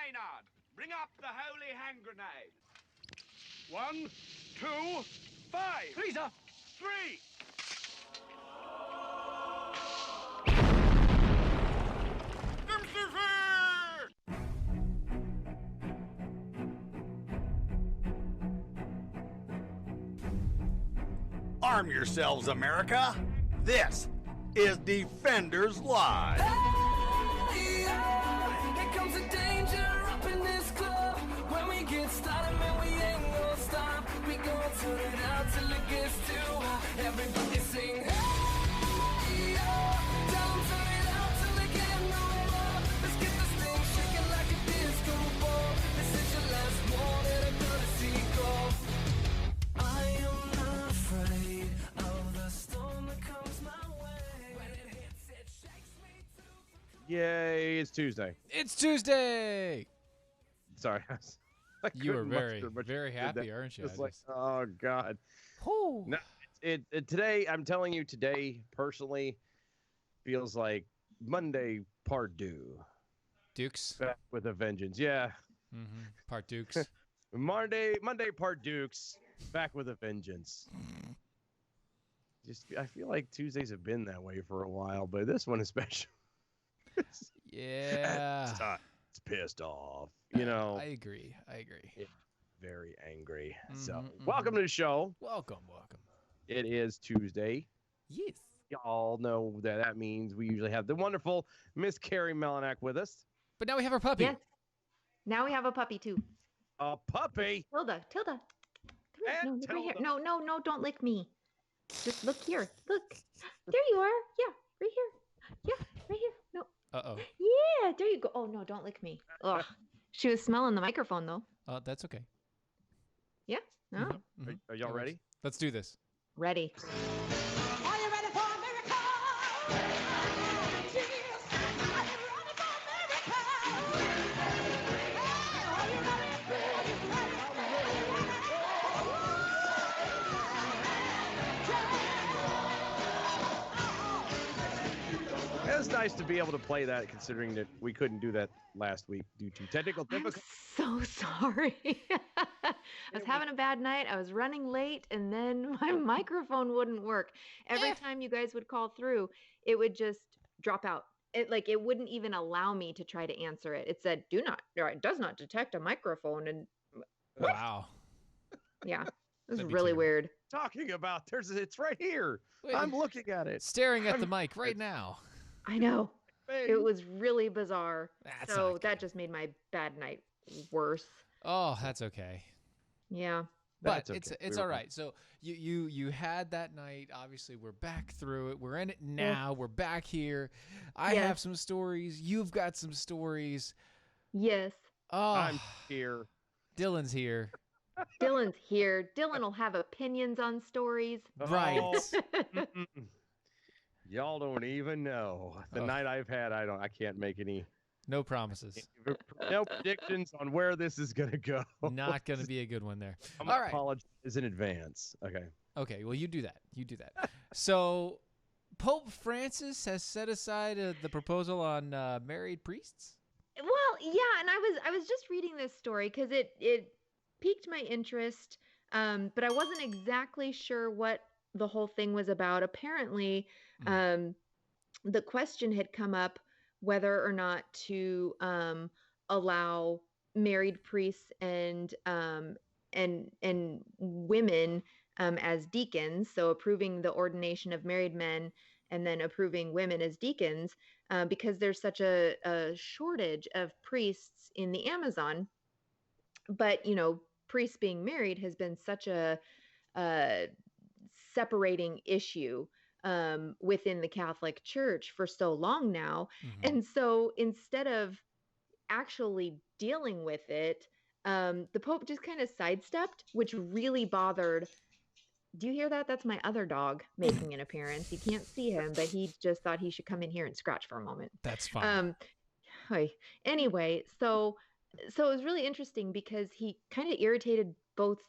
Maynard, bring up the holy hand grenade. 1, 2, 5. Please, sir. 3. Arm yourselves, America. This is Defenders Live. Hey, here comes the danger up in this club. When we get started, man, we ain't gonna stop. We gonna turn it out till it gets too hot. Everybody sing, hey, tell them turn it out till they get no more. Let's get this thing shaking like a disco ball. This is your last warning, I'm gonna see go. I am not afraid of the storm that comes my way. When it hits, it shakes me to. Yay, it's Tuesday. It's Tuesday. Sorry. You were couldn't muster very, much very good happy, that. aren't you? It's like, oh, God. Whew. No, today, I'm telling you, today, personally, feels like Monday part due. Dukes. Back with a vengeance. Yeah. Mm-hmm. Part Dukes. Monday part Dukes. Back with a vengeance. I feel like Tuesdays have been that way for a while, but this one especially. Yeah. It's pissed off. You know. I agree. Yeah, very angry. Mm-hmm, So, welcome to the show. Welcome. It is Tuesday. Yes. Y'all know that means we usually have the wonderful Miss Kari Melinak with us. But now we have our puppy. Yes. Now we have a puppy too. A puppy. Tilda. Come here. And No, look right here. Tilda. No, don't lick me. Just look here. Look. There you are. Yeah, right here. Yeah, right here. No. Uh-oh. Yeah, there you go. Oh, no, don't lick me. Ugh. She was smelling the microphone, though. That's okay. Yeah? No. Mm-hmm. Are y'all ready? Let's do this. Ready. Are you ready for a miracle? Jesus, are you ready for a miracle? Are you It's nice to be able to play that, considering that we couldn't do that last week due to technical I'm difficulties. so sorry. I was having a bad night. I was running late, and then my microphone wouldn't work. Every time you guys would call through, it would just drop out. It wouldn't even allow me to try to answer it. It said, it does not detect a microphone. And Wow. yeah, it was That'd be really terrible. weird. Talking about, it's right here. Wait. I'm looking at it. Staring at the mic right now. I know. Babe. It was really bizarre. That's So not that good. just made my bad night worse. Oh, that's okay. Yeah. But That's okay. it's all right. So you had that night. Obviously, we're back through it. We're in it now. We're back here. I Yes. have some stories. You've got some stories. Yes. Oh, I'm here. Dylan's here. Dylan's here. Dylan will have opinions on stories. Right. Oh, y'all don't even know. The Oh. night I've had, I can't make any No promises. no predictions on where this is gonna go. Not going to be a good one there. I'm All gonna right. apologize in advance. Okay. Okay, well, you do that. So, Pope Francis has set aside the proposal on married priests? Well, yeah, and I was just reading this story because it piqued my interest, but I wasn't exactly sure what the whole thing was about. Apparently, the question had come up whether or not to allow married priests and women as deacons, so approving the ordination of married men and then approving women as deacons, because there's such a shortage of priests in the Amazon. But, priests being married has been such a separating issue within the Catholic Church for so long now. Mhm. And so instead of actually dealing with it, the Pope just kind of sidestepped, which really bothered. Do you hear that? That's my other dog making an appearance. You can't see him, but he just thought he should come in here and scratch for a moment. That's fine. Hi. Anyway, so it was really interesting because he kind of irritated both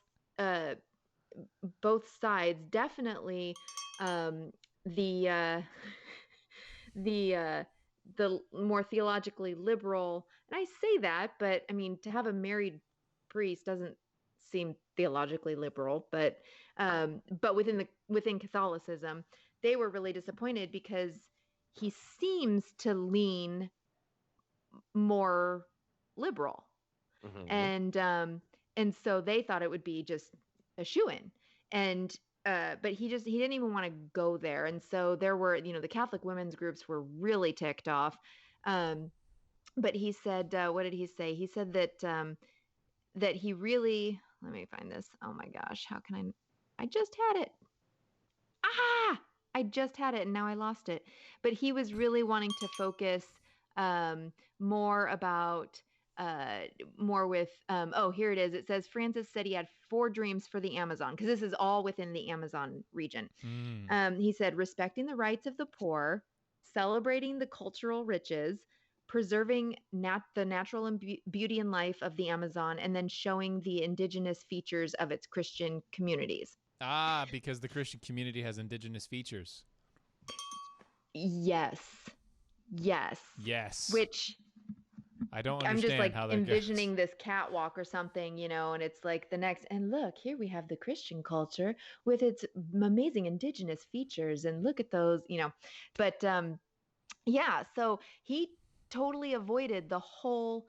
sides. Definitely, the the more theologically liberal, and I say that, but I mean, to have a married priest doesn't seem theologically liberal, but within Catholicism, they were really disappointed because he seems to lean more liberal. And so they thought it would be just a shoo-in. And but he didn't even want to go there. And so there were, the Catholic women's groups were really ticked off. But he said, what did he say? He said that he really, let me find this. Oh my gosh, how can I just had it. I just had it and now I lost it. But he was really wanting to focus more about more with here it is. It says Francis said he had 4 dreams for the Amazon, because this is all within the Amazon region. He said respecting the rights of the poor, celebrating the cultural riches, preserving the natural and beauty and life of the Amazon, and then showing the indigenous features of its Christian communities. Because the Christian community has indigenous features. Yes. Which I don't I'm understand just like how that envisioning goes. this catwalk or something, and it's like the next, and look, here we have the Christian culture with its amazing indigenous features, and look at those, but yeah, so he totally avoided the whole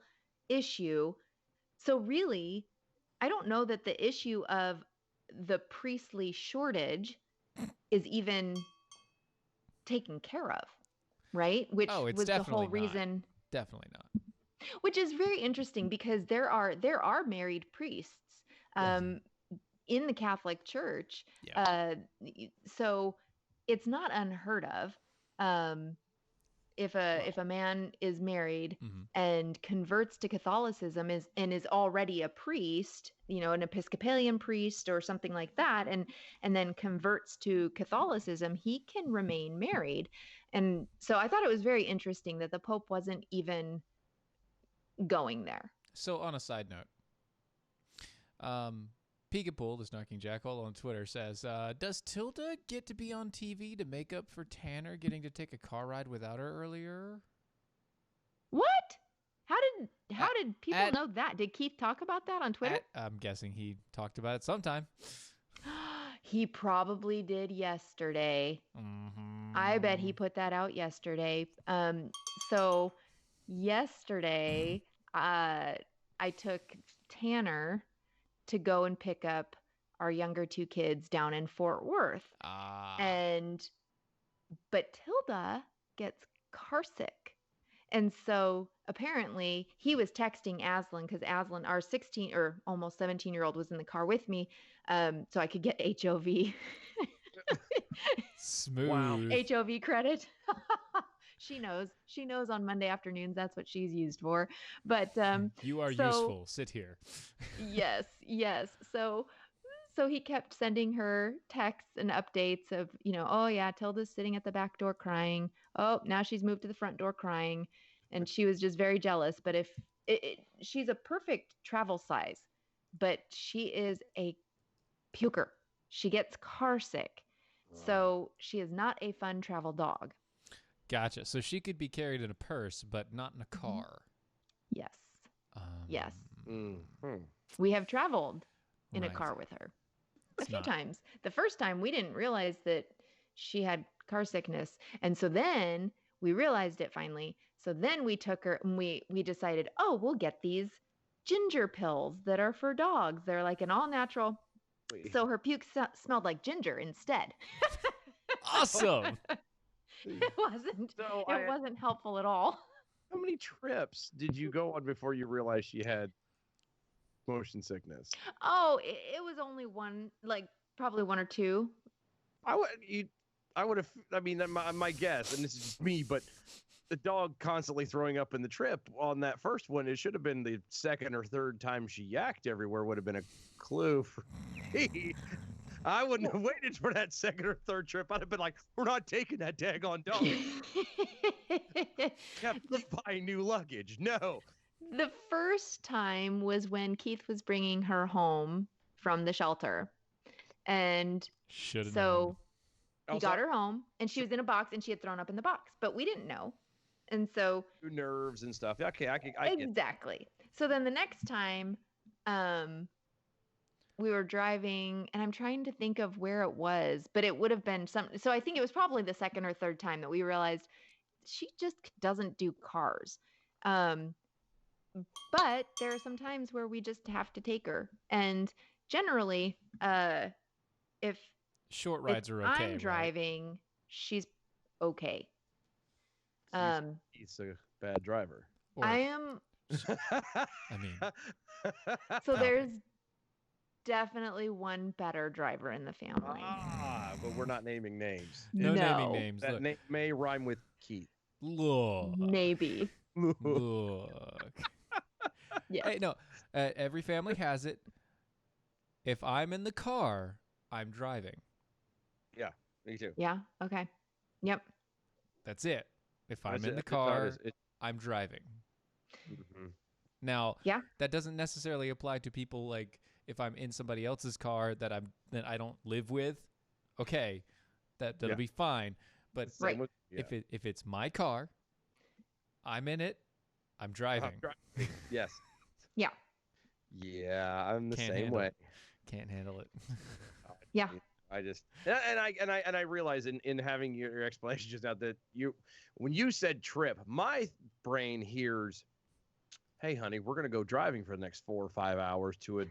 issue. So really, I don't know that the issue of the priestly shortage is even taken care of, right? Which it's was the definitely whole reason. Definitely not. Which is very interesting, because there are married priests in the Catholic Church. Yeah. So it's not unheard of. If a man is married and converts to Catholicism and is already a priest, an Episcopalian priest or something like that, and then converts to Catholicism, he can remain married. And so I thought it was very interesting that the Pope wasn't even going there. So on a side note, Peekapool, the Snarking Jackal on Twitter, says, does Tilda get to be on TV to make up for Tanner getting to take a car ride without her earlier? What? How did people know that? Did Keith talk about that on Twitter? I'm guessing he talked about it sometime. He probably did yesterday. I bet he put that out yesterday. So yesterday, I took Tanner to go and pick up our younger 2 kids down in Fort Worth. But Tilda gets carsick. And so apparently he was texting Aslan, because Aslan, our 16 or almost 17-year-old, was in the car with me, so I could get HOV. Smooth. Wow. HOV credit. She knows on Monday afternoons that's what she's used for. But you are useful. Sit here. Yes. So he kept sending her texts and updates of, oh yeah, Tilda's sitting at the back door crying. Oh, now she's moved to the front door crying. And she was just very jealous. But she's a perfect travel size, but she is a puker. She gets car sick. So she is not a fun travel dog. Gotcha. So she could be carried in a purse, but not in a car. Yes. Yes. Mm-hmm. We have traveled in a car with her a few times. The first time we didn't realize that she had car sickness. And so then we realized it finally. So then we took her and we decided, we'll get these ginger pills that are for dogs. They're like an all natural. So her puke smelled like ginger instead. Awesome. It wasn't helpful at all. How many trips did you go on before you realized she had motion sickness? Oh, it was only one, like probably 1 or 2. I would have. I mean, my guess, and this is just me, but the dog constantly throwing up in the trip on that first one, it should have been the second or third time she yacked everywhere would have been a clue for me. I wouldn't have waited for that second or third trip. I'd have been like, we're not taking that daggone dog. Kept buying new luggage. No. The first time was when Keith was bringing her home from the shelter. And so he got her home, and she was in a box, and she had thrown up in the box. But we didn't know. And so nerves and stuff. Okay, I get exactly. So then the next time, we were driving, and I'm trying to think of where it was, but it would have been so I think it was probably the second or third time that we realized she just doesn't do cars. But there are some times where we just have to take her. And generally, if Short rides are okay. I'm right? driving, she's okay. he's a bad driver. Or, I am. I mean, So there's definitely one better driver in the family. But we're not naming names. no naming names. That Look. name may rhyme with Keith. Look. Maybe. Look. Yeah. Hey, no. Every family has it. If I'm in the car, I'm driving. Yeah, me too. Yeah. Okay. Yep. That's it. If I'm That's in it. the It's hard car, as it- I'm driving. Mhm. Now, Yeah. that doesn't necessarily apply to people like if I'm in somebody else's car that I don't live with. Okay, that'll Yeah. be fine. But Same with- if it's my car, I'm in it. I'm driving. Yes. Yeah. Yeah, I'm the Can't same handle way. it. Can't handle it. Yeah. I just and I realize in having your explanation just now that when you said trip, my brain hears, "Hey, honey, we're gonna go driving for the next 4 or 5 hours to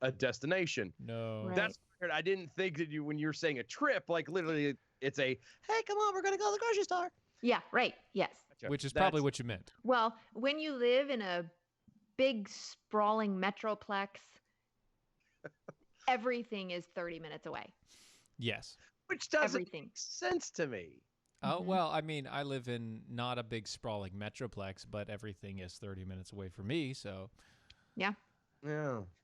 a destination." No. Right. That's weird. I didn't think that when you're saying a trip, like literally, it's a, "Hey, come on, we're gonna go to the grocery store." Yeah. Right. Yes. Which is probably what you meant. Well, when you live in a big sprawling metroplex, everything is 30 minutes away. Yes. Which doesn't Everything. make sense to me. Oh, Mhm. well, I mean, I live in not a big sprawling metroplex, but everything is 30 minutes away from me, so Yeah,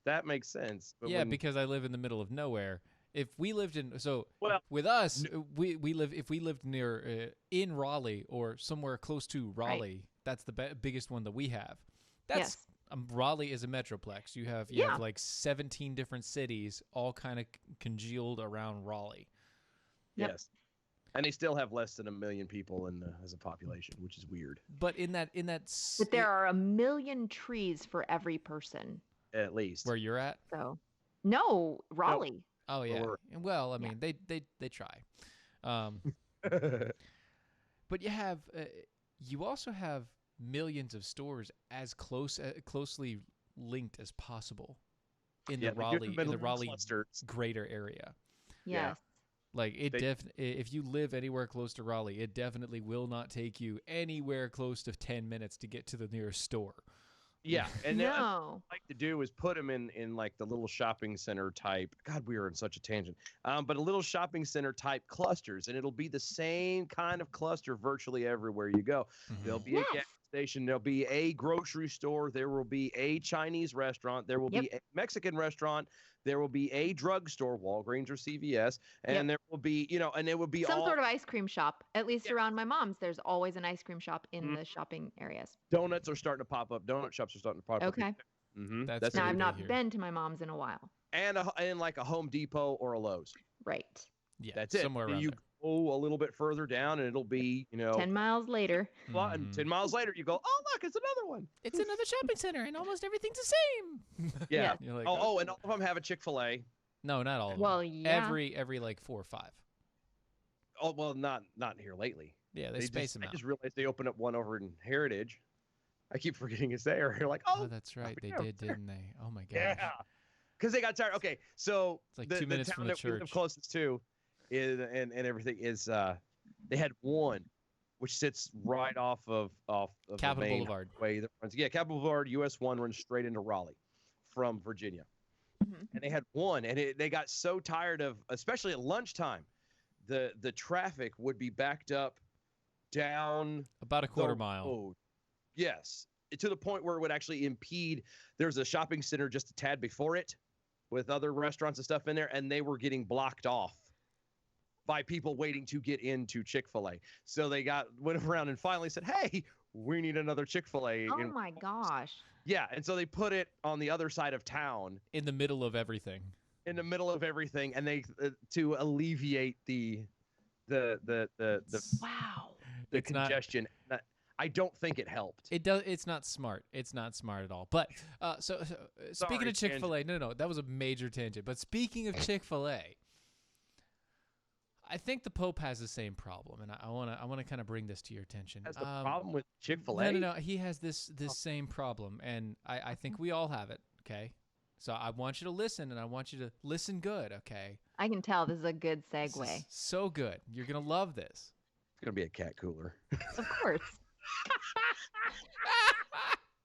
that makes sense. But yeah, when- because I live in the middle of nowhere. If we lived in Well, with us, we lived near in Raleigh or somewhere close to Raleigh. That's the biggest one that we have. That's Yes. Raleigh is a metroplex. You have Yeah. like 17 different cities all kind of congealed around Raleigh. Yep. Yes. And they still have less than 1 million people as a population, which is weird. But in that But there are 1 million trees for every person. At least. where you're at. So, no, Raleigh. Oh yeah. Or- Well, I Yeah. mean, they try. But you also have millions of stores as closely linked as possible in Yeah, the but you're Raleigh middle of Raleigh clusters. greater area. Yeah. Yes. Like it They- if you live anywhere close to Raleigh, it definitely will not take you anywhere close to 10 minutes to get to the nearest store. Yeah, and then what No. I like to do is put them in like the little shopping center type. God, we are in such a tangent. But a little shopping center type clusters, and it'll be the same kind of cluster virtually everywhere you go. There'll be a gas Yes. station. There'll be a grocery store. There will be a Chinese restaurant. There will be a Mexican restaurant. There will be a drugstore, Walgreens or CVS, and there will be, and it will be Some all sort of ice cream shop. At least Yeah. around my mom's, there's always an ice cream shop in Mhm. the shopping areas. donuts are starting to pop up. Donut shops are starting to pop up. Okay. Mm-hmm. That's That's Now, very I've big not here. been to my mom's in a while. and like a Home Depot or a Lowe's. Right. Yeah, That's it. somewhere around You there. go a little bit further down, and it'll be, 10 miles later. and Mhm. 10 miles later, you go, oh, look, it's another one. It's another shopping center, and almost everything's the same. Yeah. Yes. You're like, And all of them have a Chick-fil-A. no, not all of them. Well, yeah. Every like 4 or 5. Oh, well, not here lately. Yeah, they space them I out. just realized they opened up one over in Heritage. I keep forgetting it's there. You're like, Oh, oh, that's right. They yeah, did, didn't they? Oh my gosh. yeah. Because they got tired. Okay, so It's like the, 2 minutes the from town the that we live church. closest to is, and everything is, they had one, which sits right off of Capitol the main Boulevard. Way that runs, Capitol Boulevard, US 1 runs straight into Raleigh from Virginia. Mhm. And they had one, and they got so tired of, especially at lunchtime, the traffic would be backed up down About a quarter the mile. road. Yes, to the point where it would actually impede. There's a shopping center just a tad before it with other restaurants and stuff in there, and they were getting blocked off by people waiting to get into Chick-fil-A. So they went around and finally said, hey, we need another Chick-fil-A. Oh And- my gosh. yeah, and so they put it on the other side of town In the middle of everything. in the middle of everything, and they to alleviate the Wow. the It's not- congestion. I don't think it helped. It does. It's not smart. It's not smart at all. But speaking Sorry, of Chick-fil-A, no, that was a major tangent. But speaking of Chick-fil-A, I think the Pope has the same problem, and I wanna kind of bring this to your attention. Has the problem with Chick-fil-A? No. He has this same problem, and I think we all have it. Okay, so I want you to listen, and I want you to listen good. Okay, I can tell this is a good This segue. is so good. You're gonna love this. It's gonna be a cat cooler. Of course.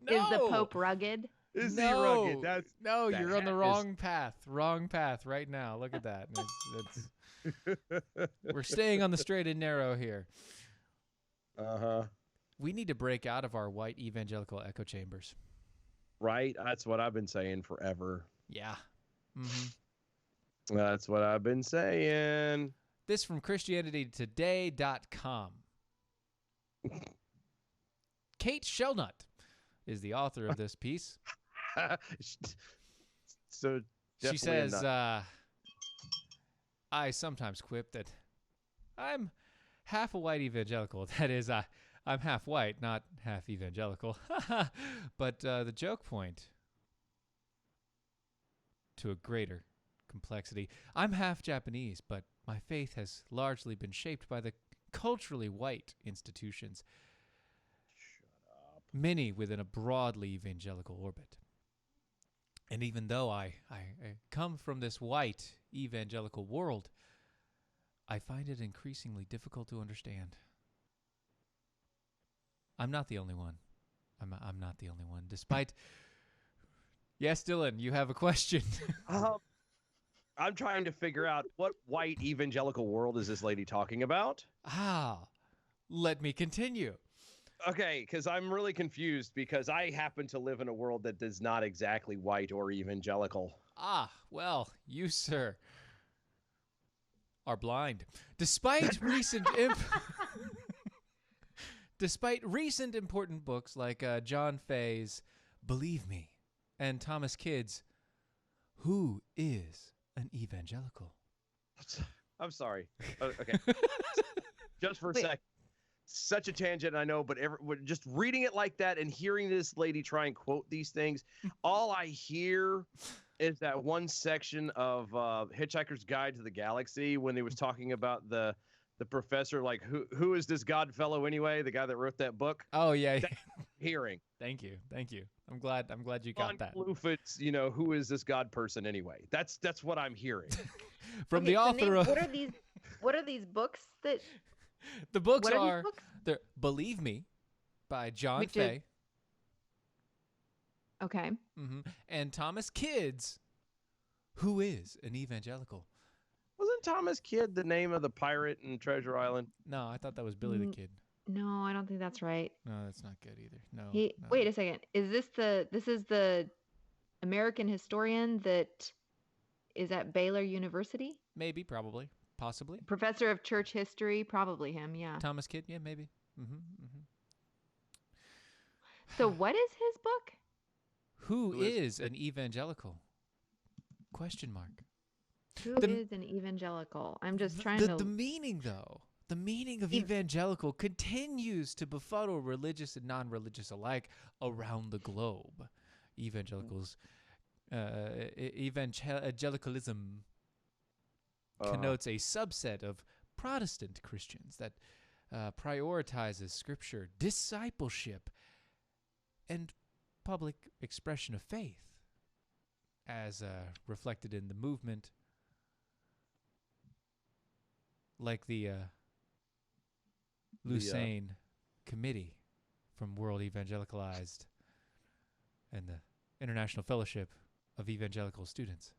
No! Is the Pope rugged? Is he No, rugged? That's no, that you're on the hat is- wrong path. Wrong path right now. Look at that. We're staying on the straight and narrow here. We need to break out of our white evangelical echo chambers. Right. That's what I've been saying forever. Yeah. Mm-hmm. That's what I've been saying. This from ChristianityToday.com. Kate Shelnut is the author of this piece. So She definitely says, not. I sometimes quip that I'm half a white evangelical. That is, I'm half white, not half evangelical. But the joke point to a greater complexity. I'm half Japanese, but my faith has largely been shaped by the culturally white institutions, many within a broadly evangelical orbit. And even though I come from this white evangelical world, I find it increasingly difficult to understand. I'm not the only one. I'm not the only one. Despite... Yes, Dylan, you have a question. I'm trying to figure out what white evangelical world is this lady talking about? Let me continue. Okay, because I'm really confused because I happen to live in a world that is not exactly white or evangelical. Well, you, sir, are blind. Despite recent important books like John Fay's Believe Me and Thomas Kidd's Who is an Evangelical? I'm sorry. Okay. Just for a Wait. sec. Such a tangent, I know, but just reading it like that and hearing this lady try and quote these things, all I hear is that one section of Hitchhiker's Guide to the Galaxy when he was talking about the professor, like, who is this God fellow anyway? The guy that wrote that book? Oh, yeah. Hearing. Thank you. I'm glad you got that. Lufat's, who is this God person anyway? That's what I'm hearing. From Okay, the so author of... What are these books that... The books What are these are books? they're Believe Me by John Which is- Fay. Okay. And Thomas Kidd's Who is an Evangelical? Wasn't Thomas Kidd the name of the pirate in Treasure Island? No, I thought that was Billy the Kid. No, I don't think that's right. No, that's not good either. No. He no. Wait a second. This is the American historian that is at Baylor University? Maybe, probably, possibly. Professor of church history, probably him, yeah. Thomas Kidd, yeah, maybe. So what is his book? Who is an evangelical? Question mark. Who The- is an evangelical? I'm just trying The to meaning, though, the meaning of Ev- evangelical continues to befuddle religious and non-religious alike around the globe. Evangelicals, evangelicalism connotes a subset of Protestant Christians that prioritizes scripture, discipleship, and public expression of faith, as reflected in the movement, like the Lucerne Committee from World Evangelicalized and the International Fellowship of Evangelical Students.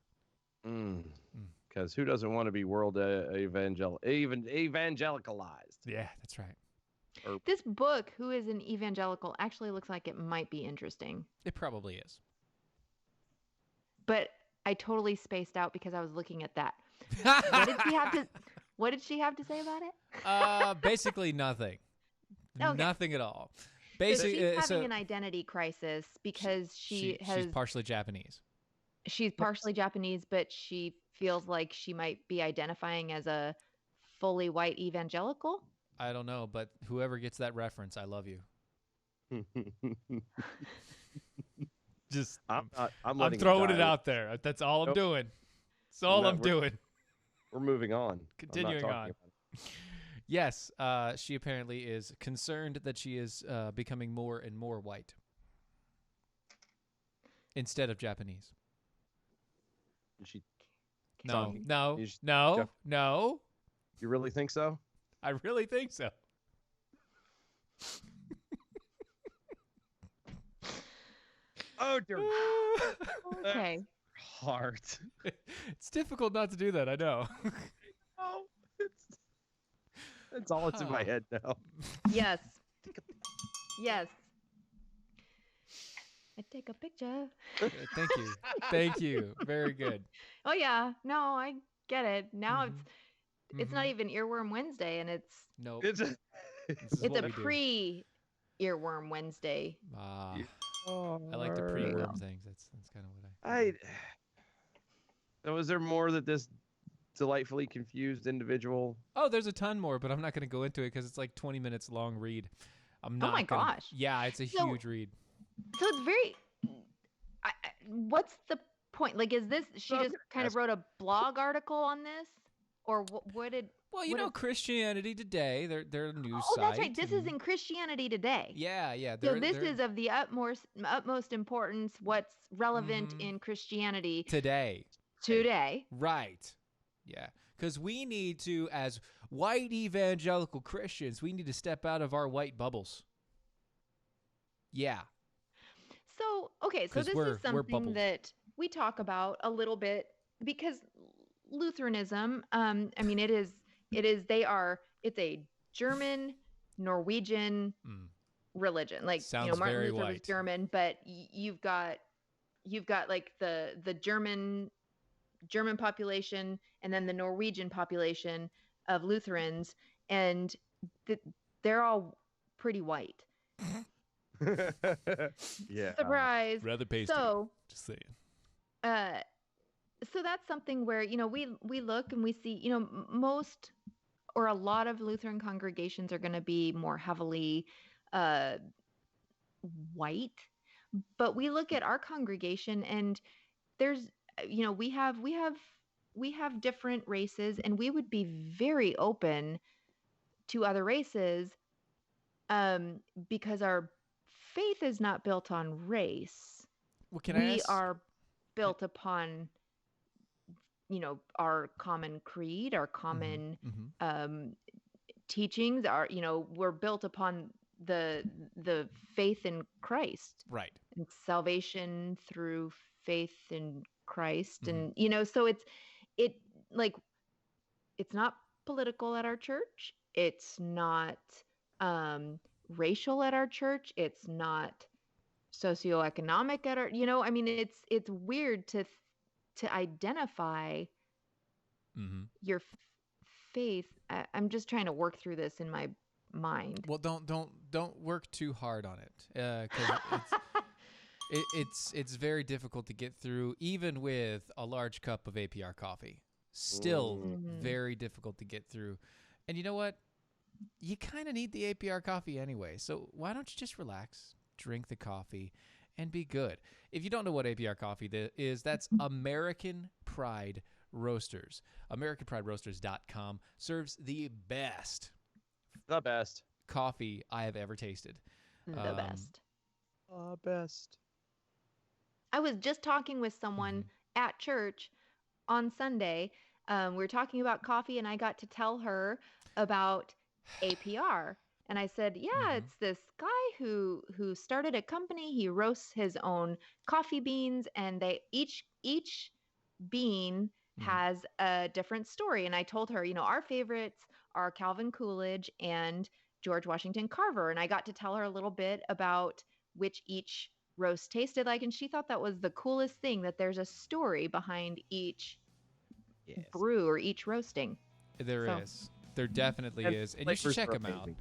Because who doesn't want to be world evangelicalized? Yeah, that's right. This book, Who is an Evangelical, actually looks like it might be interesting. It probably is. But I totally spaced out because I was looking at that. What did she have to say about it? Basically nothing. Okay. Nothing at all. So Basically, she's having an identity crisis because she's partially Japanese. She's partially Japanese, but she feels like she might be identifying as a fully white evangelical. I don't know, but whoever gets that reference, I love you. Just I'm I'm letting throwing it die. out there. That's all I'm Nope. doing. That's all No, I'm doing. We're moving on. I'm not Continuing talking on. about it. Yes, she apparently is concerned that she is becoming more and more white instead of Japanese. She, No, Okay. no, You just- no, Jeff- no. you really think so? I really think so. Oh dear Okay. heart. It's difficult not to do that. I know. Oh, that's all that's in my head now. Yes. Yes. I take a picture. Thank you. Thank you. Very good. Oh yeah. No, I get it. Now it's not Mhm. even Earworm Wednesday, and it's Nope. It's This is it's what a we do. pre-Earworm Wednesday. Ah, oh, I like the There you pre-worm go. things. That's kind of what I. So is there more that this delightfully confused individual? Oh, there's a ton more, but I'm not going to go into it because it's like 20 minutes long read. I'm Oh not. my gonna, gosh. Yeah, it's a So- huge read. So it's very. What's the point? Like, is this she I'm just gonna kind of ask- wrote a blog article on this, or what did? Well, you what know, if- Christianity Today, they're a news Oh, site. that's right. This is and- in Christianity Today. Yeah, yeah. So they're- this they're is of the utmost importance. What's relevant Mhm. in Christianity today. today? Right. Yeah. Because we need to, as white evangelical Christians, we need to step out of our white bubbles. Yeah. So okay, so 'Cause this we're is something bubbled. that we talk about a little bit because Lutheranism, I mean, it's a German Norwegian Mm. religion. Like Sounds Martin very Luther was white. German, but you've got like the German population and then the Norwegian population of Lutherans, and they're all pretty white. Yeah. Surprise. Rather pasty. So Just saying. so that's something where we look and we see most or a lot of Lutheran congregations are going to be more heavily white, but we look at our congregation and there's we have different races, and we would be very open to other races because our faith is not built on race. Well, can I We ask? are built upon our common creed, our common Mhm. teachings, we're built upon the faith in Christ Right. and salvation through faith in Christ. Mhm. And so it's not political at our church, it's not racial at our church, it's not socioeconomic at our I mean, it's weird to identify Mm-hmm. your faith. I'm just trying to work through this in my mind. Well, don't work too hard on it, because it's very difficult to get through, even with a large cup of APR coffee. Still Mhm. very difficult to get through. And you know what? You kind of need the APR coffee anyway. So why don't you just relax, drink the coffee, and be good? If you don't know what APR coffee is, that's American Pride Roasters. AmericanPrideRoasters.com serves the best The best. coffee I have ever tasted. The best. The best. I was just talking with someone at church on Sunday. We were talking about coffee, and I got to tell her about APR. And I said, yeah, it's this guy who started a company. He roasts his own coffee beans, and they each bean has a different story. And I told her, our favorites are Calvin Coolidge and George Washington Carver. And I got to tell her a little bit about which each roast tasted like, and she thought that was the coolest thing, that there's a story behind each brew or each roasting. There So- is. There definitely And is. And you should flavors check are them out. amazing.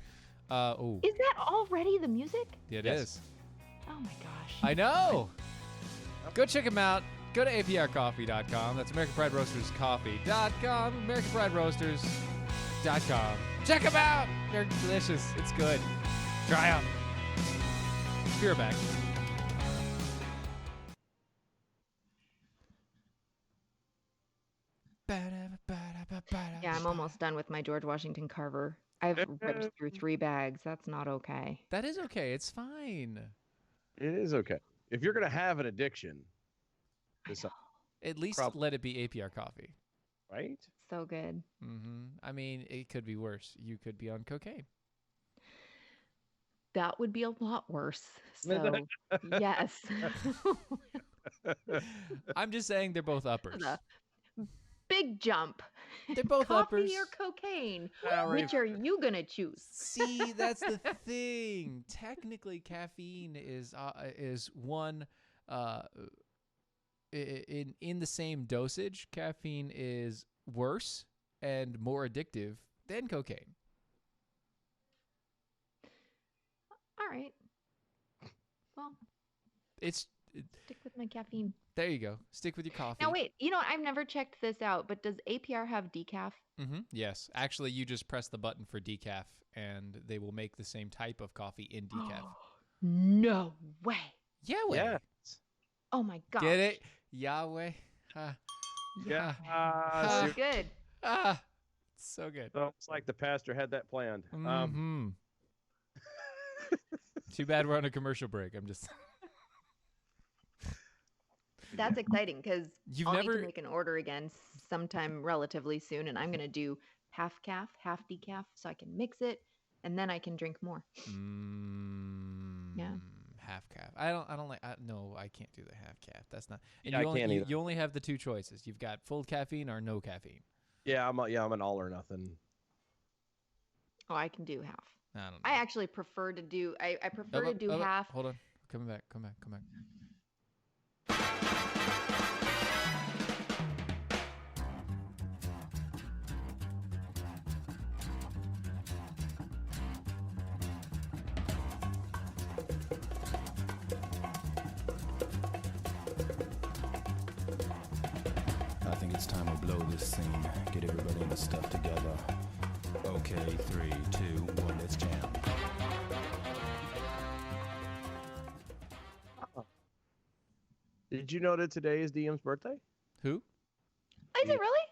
Oh, Is that already the music? it Yes. is. Oh my gosh. I know. Go check them out. Go to aprcoffee.com. That's American Pride Roasters Coffee.com. AmericanPrideRoasters.com. Check them out. They're delicious. It's good. Try them. Be right back. Yeah, I'm almost done with my George Washington Carver. I've ripped through 3 bags. That's not okay. That is okay. It's fine. It is okay. If you're gonna have an addiction, I to know. At least Prob- let it be APR coffee. right? So good. I mean, it could be worse. You could be on cocaine. That would be a lot worse. So, yes. I'm just saying they're both uppers. The big jump. They're both Coffee uppers. or cocaine? Valerie. Which are you going to choose? See, that's the thing. Technically, caffeine is one in the same dosage. Caffeine is worse and more addictive than cocaine. All right. Well, stick with my caffeine. There you go. Stick with your coffee. Now, wait. You know, I've never checked this out, but does APR have decaf? Yes. Actually, you just press the button for decaf, and they will make the same type of coffee in decaf. No way. Yahweh. Yeah. Oh, my gosh. Get it? Yahweh. Yeah. So good. So good. It's like the pastor had that planned. Too bad we're on a commercial break. I'm just. That's exciting because You've I'll never- need to make an order again sometime relatively soon, and I'm going to do half calf, half decaf, so I can mix it, and then I can drink more. Yeah. Half calf. I don't like. No, I can't do the half calf. That's not. And Yeah, you I only, can't either. You only have the 2 choices. You've got full caffeine or no caffeine. Yeah, I'm an all or nothing. Oh, I can do half. I don't know. I actually prefer to do. I prefer to do half. Hold on. Come back. I think it's time we blow this scene. Get everybody in the stuff together. Okay, 3, 2, 1, let's jam. Did you know that today is DM's birthday? Who? Is it really?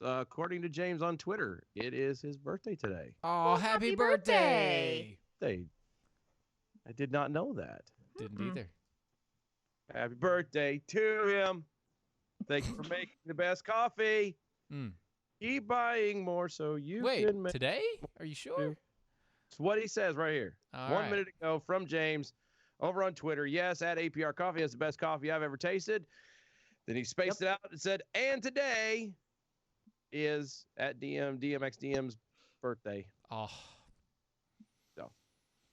According to James on Twitter, it is his birthday today. Oh, Well, happy happy birthday! I did not know that. Didn't either. Happy birthday to him. Thank you for making the best coffee. Keep buying more so you Wait, can make. today? Are you sure? It's what he says right here. All 1 right. minute ago from James over on Twitter. Yes, at APR Coffee has the best coffee I've ever tasted. Then he spaced it out and said, and today is at DMXDM's birthday. Oh.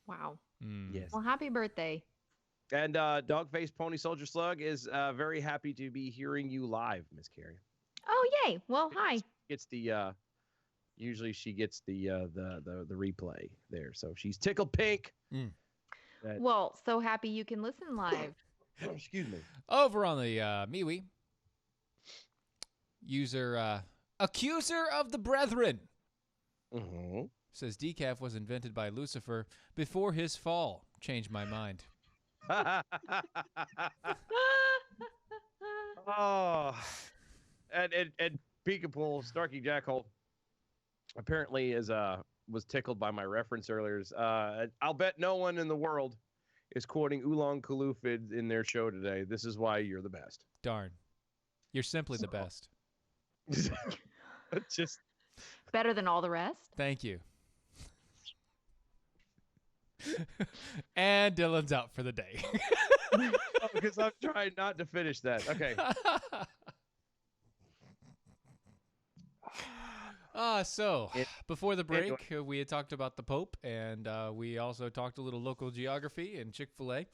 Wow. Yes. Well, happy birthday. And Dogface Pony Soldier Slug is very happy to be hearing you live, Miss Kari. Oh, yay. Well, hi. Gets the usually she gets the replay there, so she's tickled pink. Well, so happy you can listen live. Excuse me. Over on the MeWe, user Accuser of the Brethren says decaf was invented by Lucifer before his fall. Changed my mind. Oh, and Peekapoo Starkey Jackhole apparently was tickled by my reference earlier. I'll bet no one in the world is quoting Oolong Kalufid in their show today. This is why you're the best. Darn. You're simply the best. Just Better than all the rest. Thank you. And Dylan's out for the day. because I'm trying not to finish that. Okay. So before the break, we had talked about the Pope, and we also talked a little local geography and Chick-fil-A.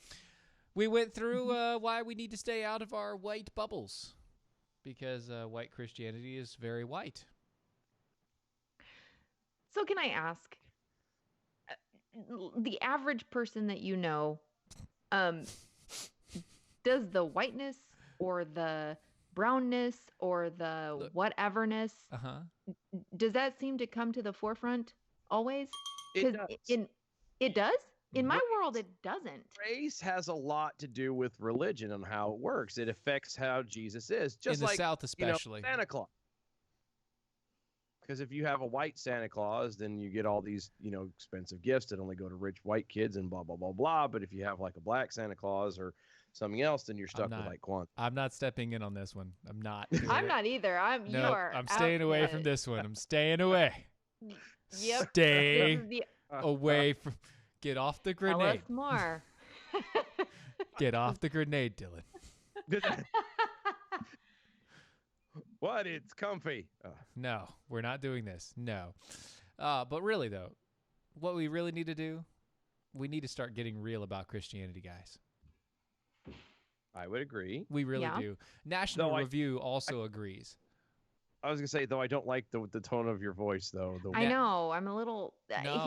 We went through why we need to stay out of our white bubbles, because white Christianity is very white. So can I ask, the average person that you know, does the whiteness or the brownness or the whateverness, does that seem to come to the forefront always? It does. It does? In my world, it doesn't. Race has a lot to do with religion and how it works. It affects how Jesus is. Just In the like, South especially. Santa Claus. Because if you have a white Santa Claus, then you get all these, expensive gifts that only go to rich white kids and blah, blah, blah, blah. But if you have like a black Santa Claus or something else, then you're stuck with like Kwanzaa. I'm not stepping in on this one. I'm not. Doing I'm it. not either. I'm staying away from this one. I'm staying away. Yep. Stay This is the away from. Get off the Tell grenade. us more. Get off the grenade, Dylan. What? It's comfy. No, we're not doing this. No. But really, though, what we really need to do, we need to start getting real about Christianity, guys. I would agree. We really Yeah. do. National No, Review also agrees. I was gonna say, though, I don't like the tone of your voice, though. I know. I'm a little. No.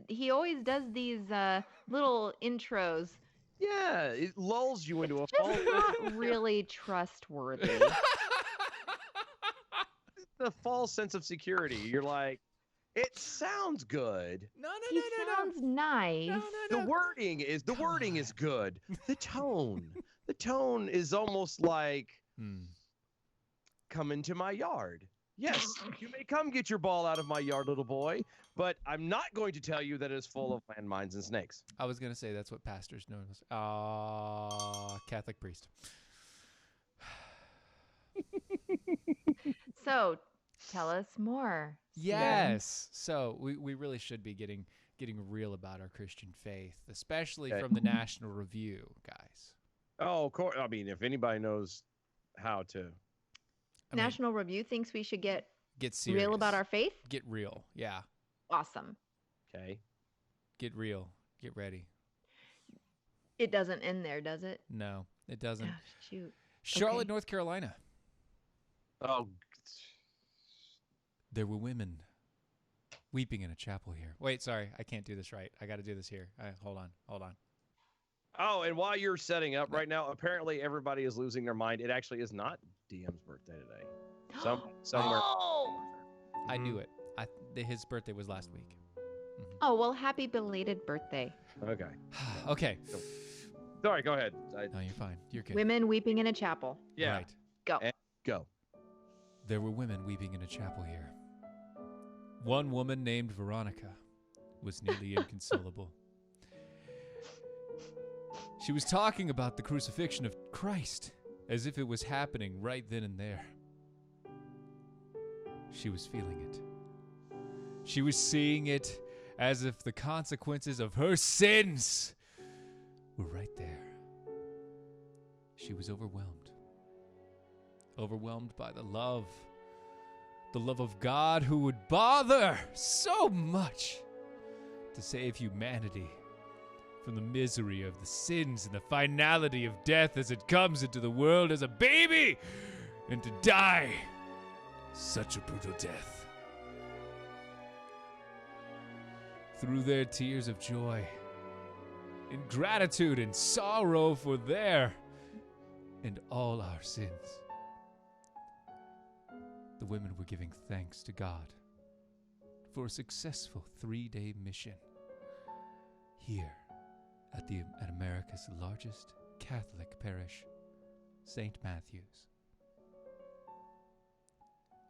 He always does these little intros. Yeah, it lulls you into a Just false. not really trustworthy. The false sense of security. You're like, it sounds good. No. He sounds nice. The wording is good. The tone is almost like, come into my yard. Yes, you may come get your ball out of my yard, little boy, but I'm not going to tell you that it's full of landmines and snakes. I was going to say that's what pastors know. Catholic priest. So, tell us more. Yes. So we really should be getting real about our Christian faith, especially Okay. from the National Review, guys. Oh, of course. I mean, if anybody knows how to. I mean, National Review thinks we should get get serious. real about our faith. Get real. Yeah. Awesome. Okay. Get real. Get ready. It doesn't end there, does it? No, it doesn't. Oh, shoot. Charlotte, Okay. North Carolina. Oh, There were women weeping in a chapel here. Wait, sorry. I can't do this right. I got to do this here. Hold on. oh, and while you're setting up right now, apparently everybody is losing their mind. It actually is not DM's birthday today. Somewhere. Oh! I knew it. His birthday was last week. Oh, well, happy belated birthday. Okay. Okay. Sorry, go ahead. No, you're fine. You're good. Women weeping in a chapel. Yeah. Right. Go. Go. There were women weeping in a chapel here. One woman named Veronica was nearly inconsolable. She was talking about the crucifixion of Christ as if it was happening right then and there. She was feeling it. She was seeing it as if the consequences of her sins were right there. She was overwhelmed. Overwhelmed by the love of God who would bother so much to save humanity from the misery of the sins and the finality of death as it comes into the world as a baby, and to die such a brutal death. Through their tears of joy, in gratitude and sorrow for their and all our sins, the women were giving thanks to God for a successful 3-day mission here at America's largest Catholic parish, St. Matthew's,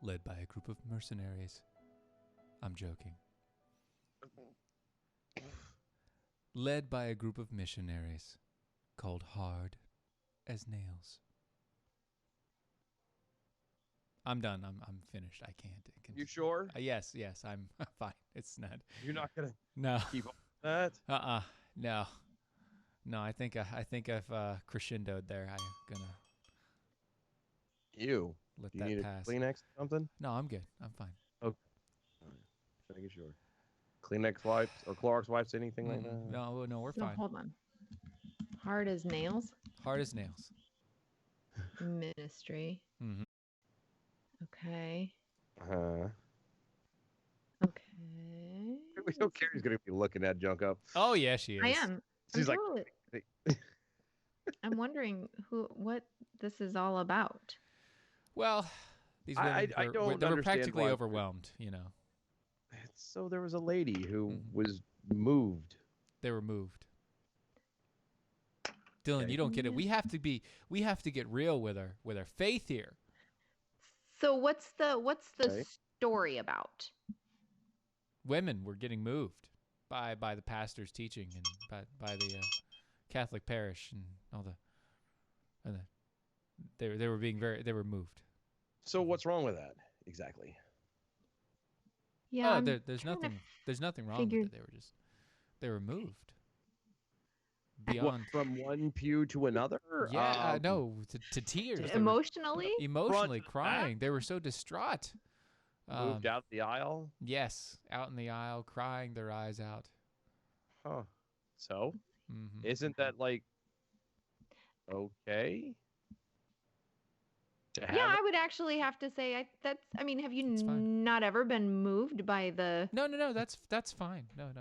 led by a group of mercenaries. I'm joking. Led by a group of missionaries called Hard as Nails. I'm done. I'm finished. I can't. You sure? Yes. I'm fine. It's not. You're not gonna No. keep on that? No. I think I've crescendoed there. I'm gonna You. let Do you that need pass. a Kleenex or something? No, I'm good. I'm fine. Making sure. Kleenex wipes or Clorox wipes, anything like that? No, we're So fine. hold on. Hard as nails. Hard as nails. Ministry. Mhm. Okay. Uh-huh. Okay. We know Carrie's gonna be looking that junk up. Oh yeah, she is. I am. She's like, I'm wondering what this is all about. Well, these I women don't they were understand practically why- overwhelmed. so there was a lady who Mhm. was moved. They were moved. Dylan, Okay. you don't get it. We have to get real with our faith here. So what's the Okay. story about? Women were getting moved by the pastor's teaching and by the Catholic parish and all they were moved. So what's wrong with that exactly? Yeah, I'm there's trying to nothing wrong figure- with it. They were moved What, beyond. from one pew to another? Yeah, no, to tears. They were Emotionally? emotionally front to crying. They were so distraught. Moved out the aisle? Yes, out in the aisle, crying their eyes out. Huh. So, Mm-hmm. isn't that like okay? To Yeah, have I would actually have to say I mean, have you It's fine. not ever been moved by the No, that's fine. No.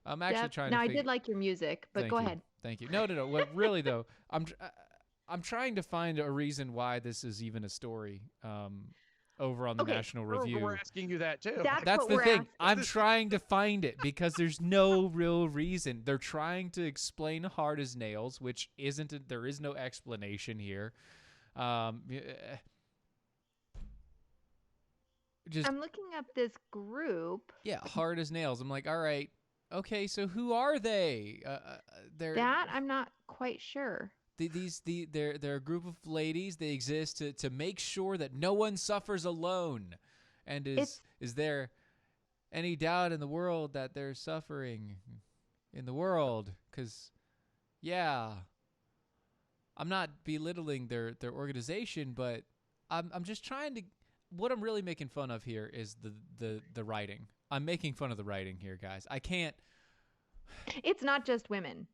I'm actually depth? trying Now to I figure. did like your music, but Thank go you. ahead. Thank you. No. Well, really though, I'm trying to find a reason why this is even a story. Over on the Okay, National We're Review. asking you that too. That's what the we're thing. asking. I'm trying to find it because there's no real reason. They're trying to explain hard as nails, which isn't. There is no explanation here. Just I'm looking up this group. yeah, hard as nails. I'm like, all right, okay. So who are they? They're That I'm not quite sure. they're a group of ladies. They exist to make sure that no one suffers alone. And is there any doubt in the world that there's suffering in the world? Because yeah, I'm not belittling their organization, but I'm just trying to. What I'm really making fun of here is the writing. I'm making fun of the writing here, guys. I can't. It's not just women.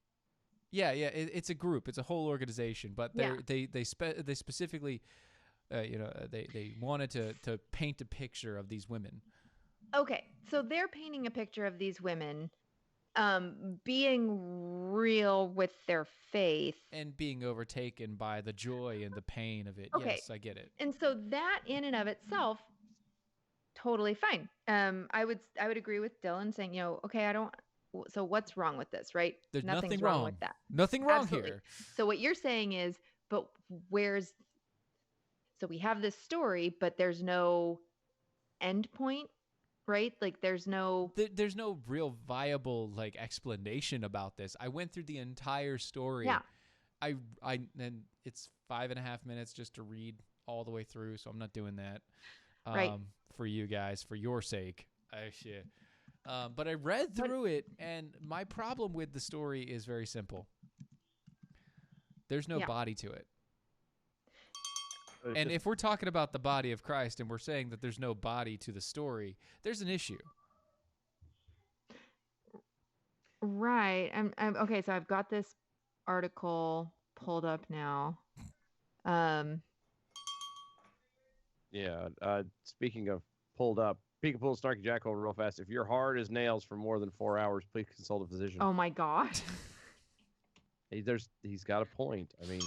Yeah, it's a group. It's a whole organization, but they specifically, they wanted to paint a picture of these women. Okay, so they're painting a picture of these women being real with their faith. And being overtaken by the joy and the pain of it. Okay. Yes, I get it. And so that in and of itself, totally fine. I would agree with Dylan saying, okay, so what's wrong with this, right? There's Nothing's nothing wrong with that. Nothing wrong Absolutely. here. So what you're saying is, but so we have this story, but there's no end point, right? Like there's no There's no real viable explanation about this. I went through the entire story. Yeah. And it's 5.5 minutes just to read all the way through, so I'm not doing that. Right. For you guys, for your sake. But I read through it, and my problem with the story is very simple. There's no body to it. And if we're talking about the body of Christ and we're saying that there's no body to the story, there's an issue. Right. I'm okay. So I've got this article pulled up now. Yeah. Speaking of pulled up, Pika pull Snarky Jackal real fast. If you're hard as nails for more than 4 hours, please consult a physician. Oh my God. He's got a point. I mean.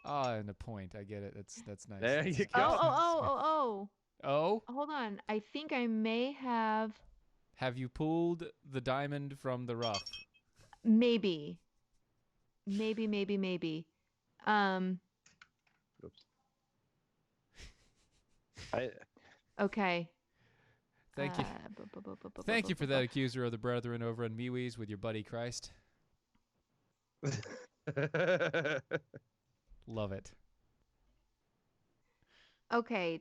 And a point. I get it. That's nice. There you go. Oh. Oh? Hold on. I think I may have. Have you pulled the diamond from the rough? Maybe. Oops. Okay. Thank you. Thank you for that, accuser of the brethren over in MeWe's with your buddy Christ. Love it. Okay.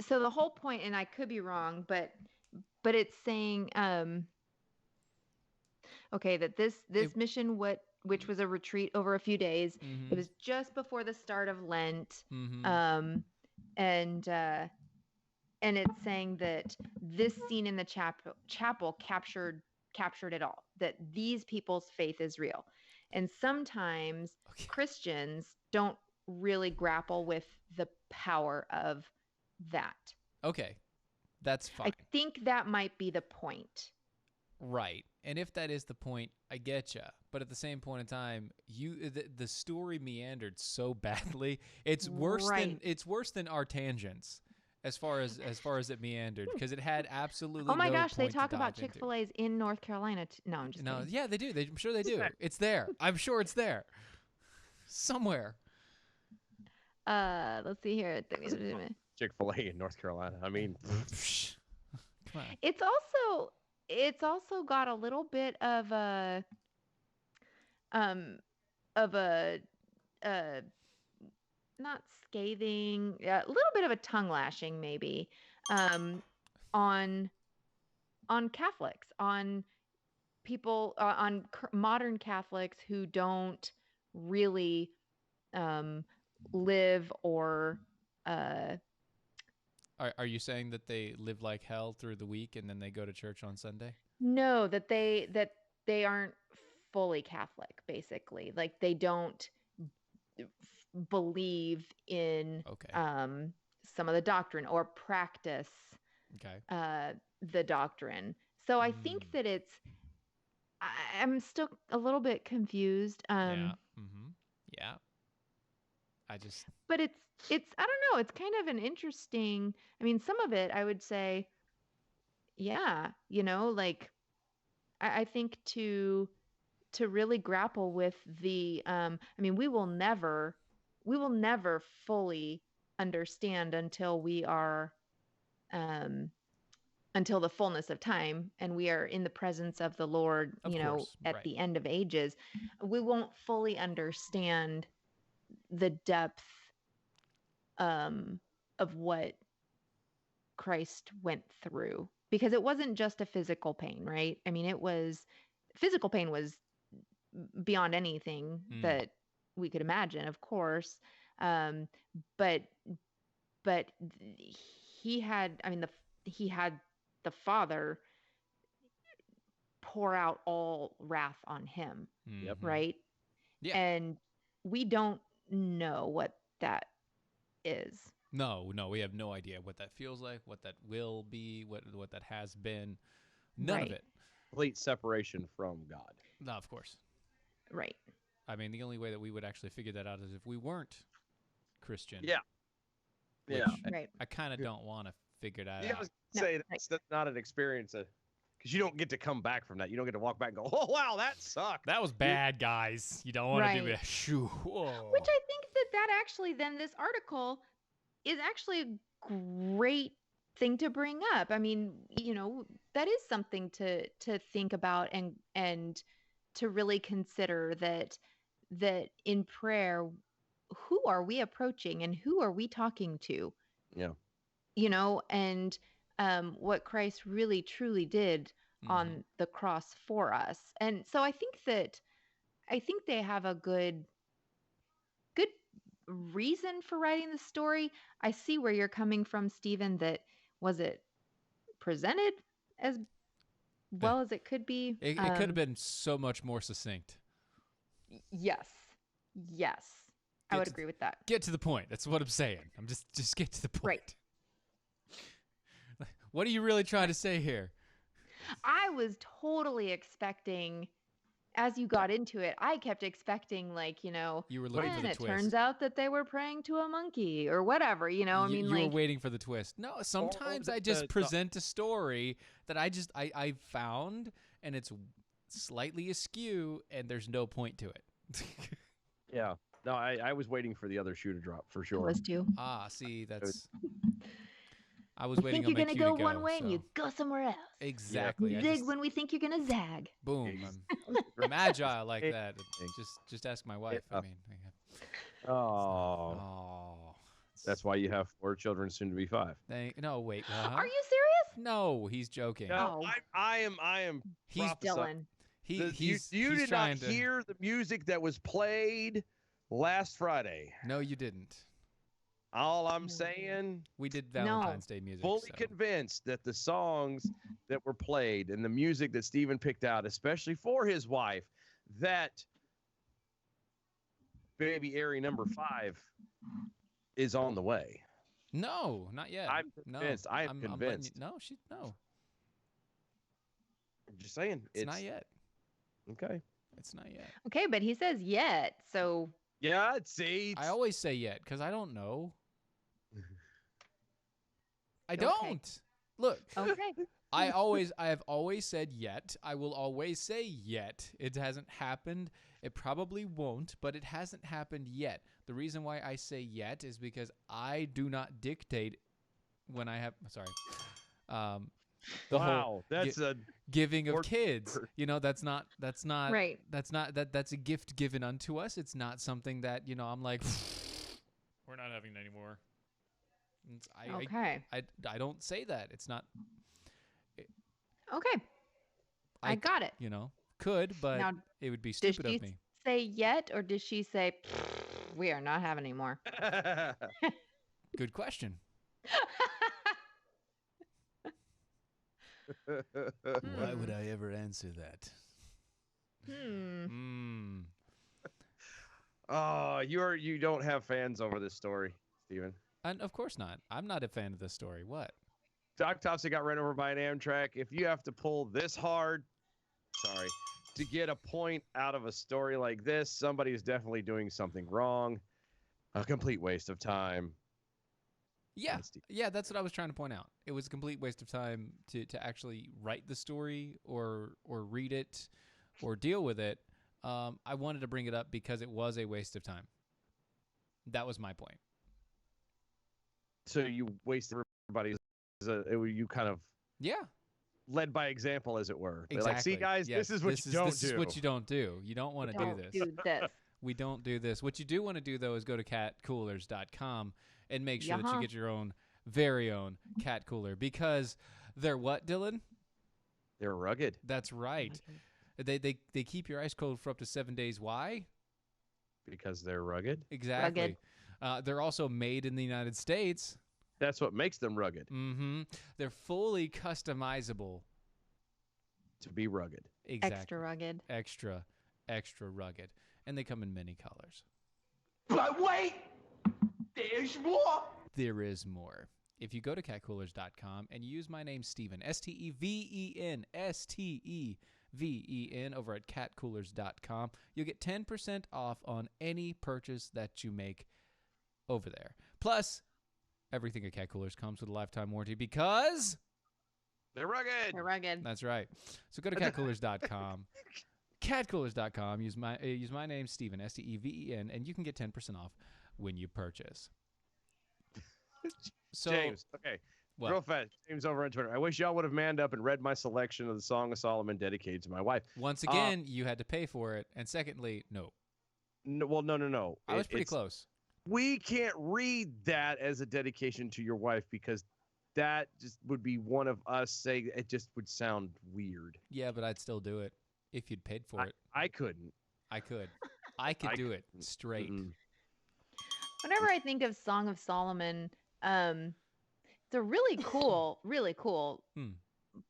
So the whole point, and I could be wrong, but it's saying, okay, that this mission, which was a retreat over a few days, Mhm. it was just before the start of Lent, Mhm. and it's saying that this scene in the chapel captured it all. That these people's faith is real, and sometimes Christians don't really grapple with the power of that. Okay. That's fine. I think that might be the point. Right. And if that is the point, I get you. But at the same point in time, the story meandered so badly. It's worse than our tangents as far as it meandered, because it had absolutely Oh my no gosh, they point to talk about dive into. Chick-fil-A's in North Carolina. No, I'm just No, kidding. yeah, they do. I'm sure they do. It's there. I'm sure it's there. somewhere. Let's see here. Chick-fil-A in North Carolina. I mean, Come on. It's also got a little bit of a of a not scathing, a little bit of a tongue lashing maybe on Catholics, on people, on modern Catholics who don't really live or Are you saying that they live like hell through the week and then they go to church on Sunday? no, that they aren't fully Catholic, basically. Like they don't believe in Okay. some of the doctrine or practice Okay. the doctrine. So I think that I'm still a little bit confused. Yeah. Mm-hmm. Yeah. I just. But it's I don't know, it's kind of an interesting, I mean, some of it I would say, yeah, like I think to really grapple with the I mean, we will never fully understand until we are until the fullness of time and we are in the presence of the Lord, Of course, at right. the end of ages. We won't fully understand the depth of what Christ went through, because it wasn't just a physical pain, right? I mean, physical pain was beyond anything that we could imagine, of course. But he had, I mean, he had the Father pour out all wrath on him, Mhm. right? Yeah. And we don't know what that is. No, we have no idea what that feels like, what that will be, what that has been. None of Right. it. complete separation from God. No, of course. Right. I mean, the only way that we would actually figure that out is if we weren't Christian. Yeah. which Yeah. Right. I kind of don't want to figure that Yeah, I out. was No, gonna say that's not an experience because you don't get to come back from that. You don't get to walk back and go, "Oh wow, that sucked." That was bad, guys. You don't want to do Right. that. Shoo. Whoa. Which I think that actually, then this article is actually a great thing to bring up. I mean, that is something to think about and to really consider, that in prayer, who are we approaching and who are we talking to? Yeah. And what Christ really truly did on the cross for us. And so I think they have a good reason for writing the story. I see where you're coming from, Stephen, that was it presented as well as it could be. It could have been so much more succinct. Yes. I would agree with that. Get to the point. That's what I'm saying. I'm just get to the point. Right. What are you really trying to say here? I was totally expecting, as you got into it, I kept expecting, like, You were looking for the it twist. turns out that they were praying to a monkey or whatever, I mean, you like, were waiting for the twist. No, sometimes I just present a story that I found, and it's slightly askew, and there's no point to it. Yeah. No, I was waiting for the other shoe to drop for I sure. was too. See, that's. I was We waiting think on you're my going cue to to go one way and so- you go somewhere else. Exactly. I Zig just- when we think you're going to zag. boom. I'm agile like that. Just ask my wife. I mean, Oh, oh. that's why you have 4 children, soon to be 5. No, wait. Are you serious? No, he's joking. No, Oh. I am. He's prophesying. Dylan. He's you he's did not trying to. hear the music that was played last Friday. No, you didn't. All I'm saying, We did Valentine's Day music. fully so. convinced that the songs that were played and the music that Stephen picked out, especially for his wife, that baby Airy number 5 is on the way. No, not yet. I'm convinced. No, I am I'm letting convinced. no. I'm just saying. It's not yet. Okay. It's not yet. Okay, but he says yet, so Yeah, see. I always say yet because I don't know. I Okay. don't. Look, okay. I have always said yet. I will always say yet. It hasn't happened. It probably won't, but it hasn't happened yet. The reason why I say yet is because I do not dictate when I have. Sorry. The whole that's a giving of word- kids. You know, that's not Right. that's a gift given unto us. It's not something that, you know, I'm like, we're not having it anymore. Okay. I don't say that. It's not. Okay. I got it. You know, could, but Now, it would be Does stupid she of me. say yet, or does she say, we are not having any more? Good question. Why would I ever answer that? Oh, you don't have fans over this story, Steven. And of course not. I'm not a fan of this story. What? Doc Thompson got ran over by an Amtrak. If you have to pull this hard, to get a point out of a story like this, somebody is definitely doing something wrong. A complete waste of time. Yeah, yeah, that's what I was trying to point out. It was a complete waste of time to actually write the story or read it or deal with it. I wanted to bring it up because it was a waste of time. That was my point. So you wasted everybody's. You kind of led by example, as it were. They're Exactly. like, see, guys, Yes. this is what you don't do. This is what you don't do. You don't want to do Don't this. do this. We don't do this. What you do want to do, though, is go to catcoolers.com and make sure that you get your own very own cat cooler, because they're what, Dylan? They're rugged. That's right. They keep your ice cold for up to 7 days. Why? Because they're rugged. Exactly. They're also made in the United States. That's what makes them rugged. Mm-hmm. They're fully customizable. To be rugged. Exactly. Extra rugged. Extra rugged. And they come in many colors. But wait! There's more! There is more. If you go to catcoolers.com and use my name, Steven, Steven, Steven, over at catcoolers.com, you'll get 10% off on any purchase that you make over there. Plus, everything at Cat Coolers comes with a lifetime warranty because they're rugged. They're rugged. That's right. So go to catcoolers.com. Catcoolers.com. Use my name, Steven, Steven, and you can get 10% off when you purchase. So, James, okay. What? Real fast. James over on Twitter. I wish y'all would have manned up and read my selection of the Song of Solomon dedicated to my wife. Once again, you had to pay for it. And secondly, no. No. I was pretty close. We can't read that as a dedication to your wife because that just would be one of us saying it just would sound weird. Yeah, but I'd still do it if you'd paid for it. I couldn't. I could. I could do it straight. Whenever I think of Song of Solomon, it's a really cool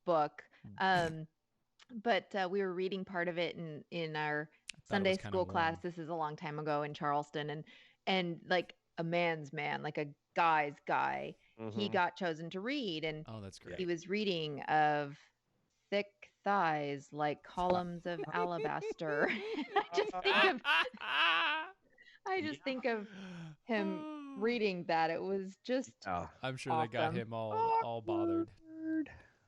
book. But we were reading part of it in our Sunday school class. This is a long time ago in Charleston, and like a man's man, like a guy's guy, he got chosen to read, and that's great. he was reading of thick thighs like columns of alabaster. I just think of him reading that. It was just I'm sure they got him all bothered.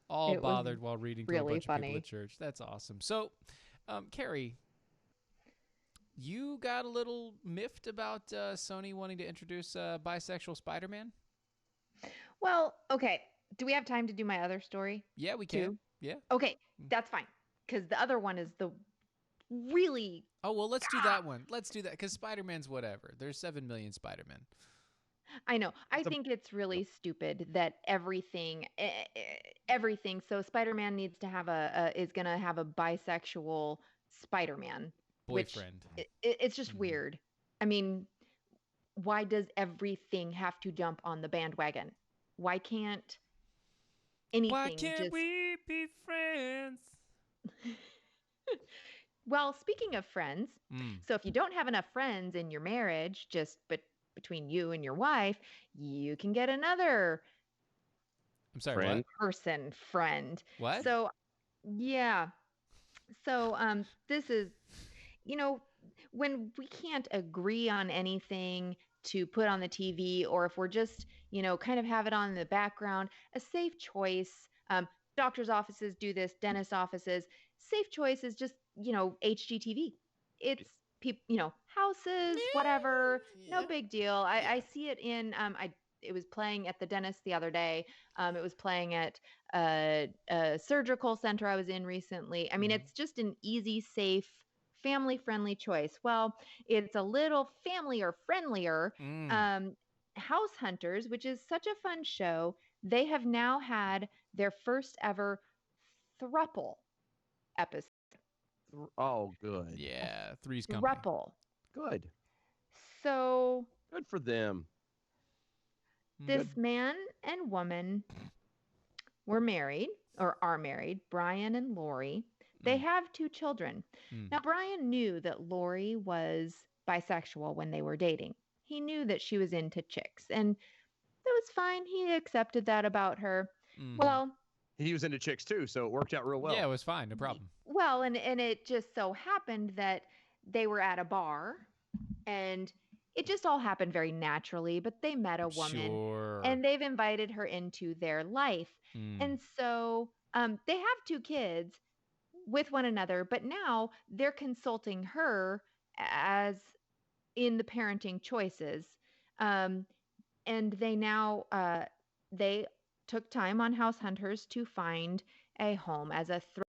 All bothered while reading to a bunch of people at church. That's awesome. So, Kari, you got a little miffed about Sony wanting to introduce bisexual Spider-Man? Well, okay. Do we have time to do my other story? Yeah, we can. Yeah. Okay, that's fine. Because the other one is the really... Oh, well, let's do that one. Let's do that, because Spider-Man's whatever. There's 7 million Spider-Men. I know. I think it's really stupid that everything. So Spider-Man needs to have is going to have a bisexual Spider-Man boyfriend. It's just weird. I mean, why does everything have to jump on the bandwagon? Why can't anything? Why can't we be friends? Well, speaking of friends, so if you don't have enough friends in your marriage, between you and your wife, you can get another friend. What? So, yeah. So, this is, when we can't agree on anything to put on the TV, or if we're just, kind of have it on in the background, a safe choice. Doctor's offices do this, dentist offices. Safe choice is just, HGTV. it's houses, whatever, no big deal. I see it in it was playing at the dentist the other day. It was playing at a surgical center I was in recently. I mean, it's just an easy, safe, family friendly choice. Well, it's a little family-er friendlier. House Hunters, which is such a fun show, they have now had their first ever thruple episode. Oh, good. Yeah, three's coming. Thruple. Good. So Good for them. this man and woman were married or are married, Brian and Lori. They have 2 children. Now, Brian knew that Lori was bisexual when they were dating. He knew that she was into chicks, and that was fine. He accepted that about her. Well, he was into chicks too, so it worked out real well. Yeah, it was fine, no problem. Well, and it just so happened that they were at a bar, and it just all happened very naturally, but they met a woman and they've invited her into their life. And so they have 2 kids with one another, but now they're consulting her as in the parenting choices. And they now they took time on House Hunters to find a home as a